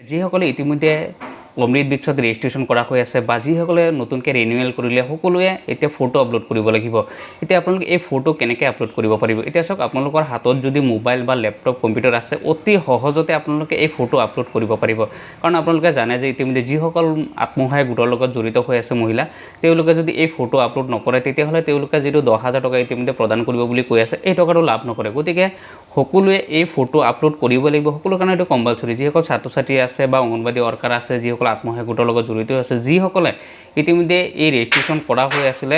যিসকলে ইতিমধ্যে অমৃত বৃক্ষত ৰেজিষ্ট্ৰেশ্যন কৰা হৈ আছে বা যিসকলে নতুনকৈ ৰিনিউৱেল কৰিলে সকলোৱে এতিয়া ফটো আপলোড কৰিব লাগিব। এতিয়া আপোনালোকে এই ফটো কেনেকৈ আপলোড কৰিব পাৰিব? এতিয়া চাওক, আপোনালোকৰ হাতত যদি মোবাইল বা লেপটপ কম্পিউটাৰ আছে, অতি সহজতে আপোনালোকে এই ফটো আপলোড কৰিব পাৰিব। কাৰণ আপোনালোকে জানে যে ইতিমধ্যে যিসকল আত্মসহায়ক গোটৰ লগত জড়িত হৈ আছে মহিলা, তেওঁলোকে যদি এই ফটো আপলোড নকৰে তেতিয়াহ'লে তেওঁলোকে যিটো 10,000 টকা ইতিমধ্যে প্ৰদান কৰিব বুলি কৈ আছে, এই টকাটো লাভ নকৰে। গতিকে সকলোৱে এই ফটো আপলোড কৰিব লাগিব। সকলোৰ কাৰণে এইটো কম্পালচৰি। যিসকল ছাত্ৰ ছাত্ৰী আছে বা অংগনবাদী ৱৰ্কাৰ আছে, যিসকল আত্মসহায়ক গোটৰ লগত জড়িত আছে, যিসকলে ইতিমধ্যে এই ৰেজিষ্ট্ৰেশ্যন কৰা হৈ আছিলে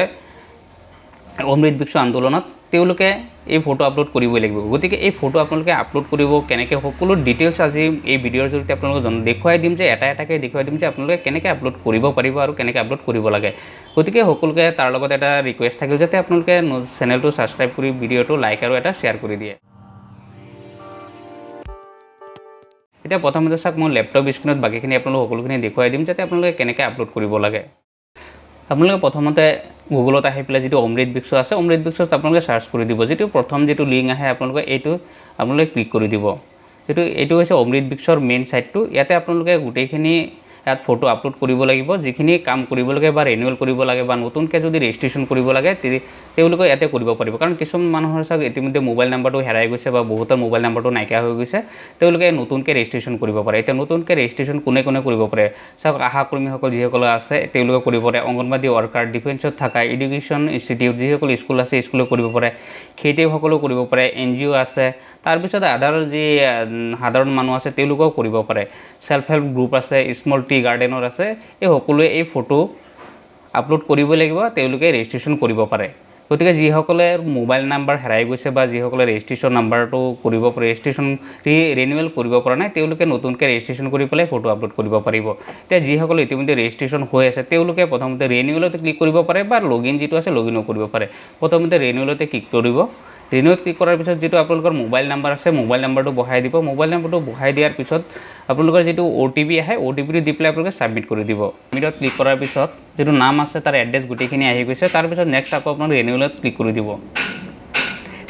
অমৃত বৃক্ষ আন্দোলনত, তেওঁলোকে এই ফটো আপলোড কৰিবই লাগিব। গতিকে এই ফটো আপোনালোকে আপলোড কৰিব কেনেকৈ, সকলো ডিটেইলছ আজি এই ভিডিঅ'ৰ জৰিয়তে আপোনালোকক দেখুৱাই দিম, যে এটাকৈ দেখুৱাই দিম যে আপোনালোকে কেনেকৈ আপলোড কৰিব পাৰিব আৰু কেনেকৈ আপলোড কৰিব লাগে। গতিকে সকলোকে তাৰ লগত এটা ৰিকুৱেষ্ট থাকিল যাতে আপোনালোকে চেনেলটো ছাবস্ক্ৰাইব কৰি ভিডিঅ'টো লাইক আৰু এটা শ্বেয়াৰ কৰি দিয়ে। এতিয়া প্ৰথমতে চাওক, মই লেপটপ স্ক্ৰীণত বাকীখিনি আপোনালোক সকলোখিনি দেখুৱাই দিম যাতে আপোনালোকে কেনেকৈ আপলোড কৰিব লাগে। আপোনালোকে প্ৰথমতে গুগলত আহি পেলাই যিটো অমৃত বৃক্ষ আছে, অমৃত বৃক্ষত আপোনালোকে ছাৰ্চ কৰি দিব। যিটো প্ৰথম যিটো লিংক আহে আপোনালোকে এইটো আপোনালোকে ক্লিক কৰি দিব। এইটো হৈছে অমৃত বৃক্ষৰ মেইন ছাইটটো। ইয়াতে আপোনালোকে গোটেইখিনি ইয়াত ফটো আপলোড কৰিব লাগিব। যিখিনি কাম কৰিব লাগে বা ৰিনিউৱেল কৰিব লাগে বা নতুনকৈ যদি ৰেজিষ্ট্ৰেশ্যন কৰিব লাগে তেওঁলোকে ইয়াতে কৰিব পাৰিব। কাৰণ কিছুমান মানুহৰ চাওক ইতিমধ্যে মোবাইল নাম্বাৰটো হেৰাই গৈছে বা বহুতৰ মোবাইল নাম্বাৰটো নাইকিয়া হৈ গৈছে, তেওঁলোকে নতুনকৈ ৰেজিষ্ট্ৰেশ্যন কৰিব পাৰে। এতিয়া নতুনকৈ ৰেজিষ্ট্ৰেশ্যন কোনে কোনে কৰিব পাৰে? চাওক, আশা কৰ্মীসকল যিসকলে আছে তেওঁলোকে কৰিব পাৰে, অংগনবাদী ৱৰ্কাৰ, ডিফেন্সত থকা, এডুকেশ্যন ইনষ্টিটিউট যিসকল স্কুল আছে স্কুলে কৰিব পাৰে, খেতিয়কসকলেও কৰিব পাৰে, NGO আছে, তাৰপিছত আদাৰ যি সাধাৰণ মানুহ আছে তেওঁলোকেও কৰিব পাৰে, ছেল্ফ হেল্প গ্ৰুপ আছে, স্মল টি গাৰ্ডেনৰ আছে, এই সকলোৱে এই ফটো আপলোড কৰিব লাগিব, তেওঁলোকে ৰেজিষ্ট্ৰেশ্যন কৰিব পাৰে। গতিকে যিসকলে মোবাইল নাম্বাৰ হেৰাই গৈছে বা যিসকলে ৰেজিষ্ট্ৰেশ্যন নাম্বাৰটো ৰেজিষ্ট্ৰেশ্যন ৰিনিউৱেল কৰিব পৰা নাই, তেওঁলোকে নতুনকৈ ৰেজিষ্ট্ৰেশ্যন কৰি পেলাই ফটো আপলোড কৰিব পাৰিব। এতিয়া যিসকলে ইতিমধ্যে ৰেজিষ্ট্ৰেশ্যন হৈ আছে তেওঁলোকে প্ৰথমতে ৰিনিউৱেলতে ক্লিক কৰিব পাৰে বা লগইন যিটো আছে লগইনো কৰিব পাৰে। প্ৰথমতে ৰিনিউৱেলতে ক্লিক কৰিব। ৰিনিউৱেল ক্লিক কৰাৰ পিছত যিটো আপোনালোকৰ মোবাইল নাম্বাৰ আছে, মোবাইল নাম্বাৰটো বহাই দিব। মোবাইল নাম্বাৰটো বহাই দিয়াৰ পিছত আপোনালোকৰ যিটো OTP আহে, OTPটো দি পেলাই আপোনালোকে ছাবমিট কৰি দিব। ছাবমিটত ক্লিক কৰাৰ পিছত যিটো নাম আছে তাৰ এড্ৰেছ গোটেইখিনি আহি গৈছে। তাৰপিছত নেক্সট আকৌ আপোনালোকে ৰিনিউৱেলত ক্লিক কৰি দিব।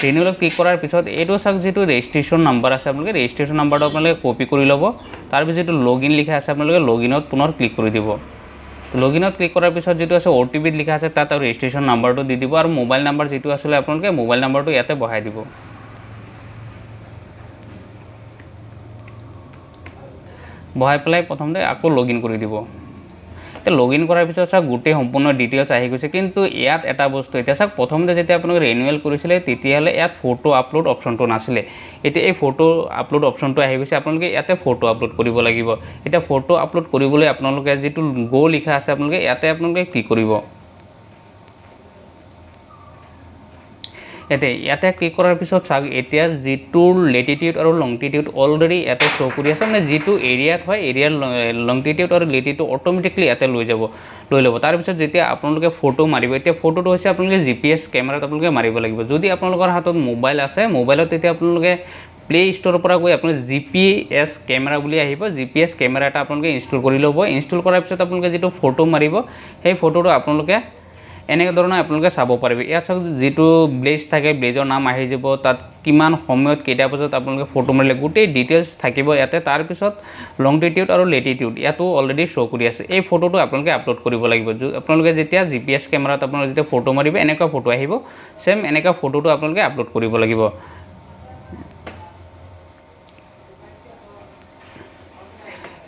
ৰিনিউৱেলত ক্লিক কৰাৰ পিছত এইটো চাওক, যিটো ৰেজিষ্ট্ৰেশ্যন নাম্বাৰ আছে আপোনালোকে ৰেজিষ্ট্ৰেশ্যন নাম্বাৰটো আপোনালোকে কপি কৰি ল'ব। তাৰপিছত যিটো লগইন লিখা আছে আপোনালোকে লগইনত পুনৰ ক্লিক কৰি দিব। লগইনত ক্লিক কৰাৰ পিছত যিটো আছে OTP লিখা আছে তাত আৰু ৰেজিষ্ট্ৰেশ্যন নাম্বাৰটো দি দিব আৰু মোবাইল নাম্বাৰ যিটো আছিলে আপোনালোকে মোবাইল নাম্বাৰটো ইয়াতে বহাই দিব। বহাই পেলাই প্ৰথমতে আকৌ লগইন কৰি দিব। এতিয়া লগইন কৰাৰ পিছত চাওক গোটেই সম্পূৰ্ণ ডিটেইলছ আহি গৈছে। কিন্তু ইয়াত এটা বস্তু, এতিয়া চাওক প্ৰথমতে যেতিয়া আপোনালোকে ৰিনিউৱেল কৰিছিলে তেতিয়াহ'লে ইয়াত ফটো আপলোড অপশ্যনটো নাছিলে। এতিয়া এই ফটো আপলোড অপশ্যনটো আহি গৈছে, আপোনালোকে ইয়াতে ফটো আপলোড কৰিব লাগিব। এতিয়া ফটো আপলোড কৰিবলৈ আপোনালোকে যিটো গো লিখা আছে আপোনালোকে ইয়াতে ক্লিক কৰিব। ইয়াতে ক্লিক কৰাৰ পিছত চাওক, এতিয়া যিটো লেটিটিউড আৰু লংটিটিউড অলৰেডি ইয়াতে শ্ব' কৰি আছে, মানে যিটো এৰিয়াত হয় এৰিয়াৰ লংটিটিউড আৰু লেটিটিউড অট'মেটিকলি ইয়াতে লৈ ল'ব। তাৰপিছত যেতিয়া আপোনালোকে ফটো মাৰিব, এতিয়া ফটোটো হৈছে আপোনালোকে GPS কেমেৰাত আপোনালোকে মাৰিব লাগিব। যদি আপোনালোকৰ হাতত মোবাইল আছে, মোবাইলত তেতিয়া আপোনালোকে প্লে ষ্ট'ৰৰ পৰা গৈ আপোনালোকে GPS কেমেৰা বুলি আহিব, GPS কেমেৰা এটা আপোনালোকে ইনষ্টল কৰি ল'ব। ইনষ্টল কৰাৰ পিছত আপোনালোকে যিটো ফটো মাৰিব সেই ফটোটো আপোনালোকে এনেকুৱা ধৰণৰ আপোনালোকে চাব পাৰিব। ইয়াত চাওক যিটো ব্লেজ থাকে, ব্লেজৰ নাম আহি যাব, তাত কিমান সময়ত কেইটা বজাত আপোনালোকে ফটো মাৰিলে গোটেই ডিটেইলছ থাকিব ইয়াতে। তাৰপিছত লংটিটিউড আৰু লেটিটিউড ইয়াতো অলৰেডি শ্ব' কৰি আছে। এই ফটোটো আপোনালোকে আপলোড কৰিব লাগিব। আপোনালোকে যেতিয়া GPS কেমেৰাত আপোনালোকে যেতিয়া ফটো মাৰিব এনেকুৱা ফটো আহিব, ছেম এনেকুৱা ফটোটো আপোনালোকে আপলোড কৰিব লাগিব।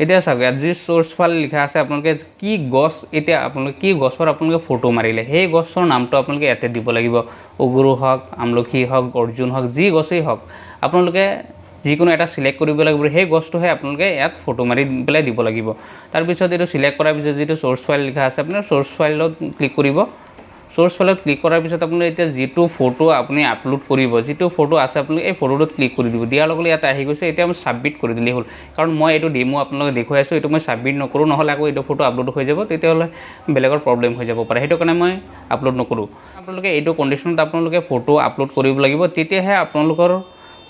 এতিয়া চাওক, ইয়াত যি চ'ৰ্চ ফাইল লিখা আছে আপোনালোকে কি গছ, এতিয়া আপোনালোকে কি গছৰ আপোনালোকে ফটো মাৰিলে সেই গছৰ নামটো আপোনালোকে ইয়াতে দিব লাগিব। উগুৰু হওক, আমলখি হওক, অৰ্জুন হওক, যি গছেই হওক আপোনালোকে যিকোনো এটা চিলেক্ট কৰিব লাগিব। সেই গছটোহে আপোনালোকে ইয়াত ফটো মাৰি পেলাই দিব লাগিব। তাৰপিছত এইটো চিলেক্ট কৰাৰ পিছত যিটো চ'ৰ্চ ফাইল লিখা আছে আপোনাৰ চ'ৰ্চ ফাইলত ক্লিক কৰিব। চ'ৰ্চ ফাইলত ক্লিক কৰাৰ পিছত আপুনি এতিয়া যিটো ফটো আপুনি আপলোড কৰিব, যিটো ফটো আছে আপোনালোকে এই ফটোটোত ক্লিক কৰি দিব। দিয়াৰ লগে লগে ইয়াতে আহি গৈছে। এতিয়া মই ছাবমিট কৰি দিলেই হ'ল। কাৰণ মই এইটো ডেমো আপোনালোকে দেখুৱাই আছোঁ, এইটো মই ছাবমিট নকৰোঁ, নহ'লে আকৌ এইটো ফটো আপলোড হৈ যাব, তেতিয়াহ'লে বেলেগৰ প্ৰব্লেম হৈ যাব পাৰে। সেইটো কাৰণে মই আপলোড নকৰোঁ। আপোনালোকে এইটো কণ্ডিশ্যনত আপোনালোকে ফটো আপলোড কৰিব লাগিব, তেতিয়াহে আপোনালোকৰ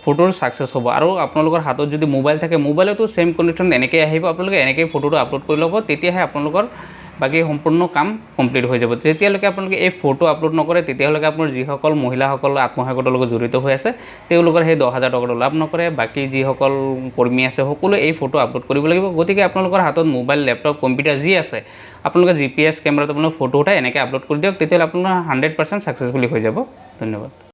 ফটোৰ ছাকচেছ হ'ব। আৰু আপোনালোকৰ হাতত যদি মোবাইল থাকে, মোবাইলতো ছেম কণ্ডিশ্যন এনেকৈ আহিব, আপোনালোকে এনেকৈ ফটোটো আপলোড কৰি ল'ব, তেতিয়াহে আপোনালোকৰ বাকী সম্পূৰ্ণ কাম কমপ্লিট হৈ যাব। যেতিয়ালৈকে আপোনালোকে এই ফটো আপলোড নকৰে তেতিয়ালৈকে আপোনাৰ যিসকল মহিলাসকল আত্মসহায়ক গোটৰ লগত জড়িত হৈ আছে তেওঁলোকৰ সেই 10,000 টকাটো লাভ নকৰে। বাকী যিসকল কৰ্মী আছে সকলোৱে এই ফটো আপলোড কৰিব লাগিব। গতিকে আপোনালোকৰ হাতত মোবাইল, লেপটপ, কম্পিউটাৰ যি আছে আপোনালোকে GPS কেমেৰাত আপোনাৰ ফটো উঠাই এনেকৈ আপলোড কৰি দিয়ক, তেতিয়াহ'লে আপোনাৰ 100% ছাকচেছফুলি হৈ যাব। ধন্যবাদ।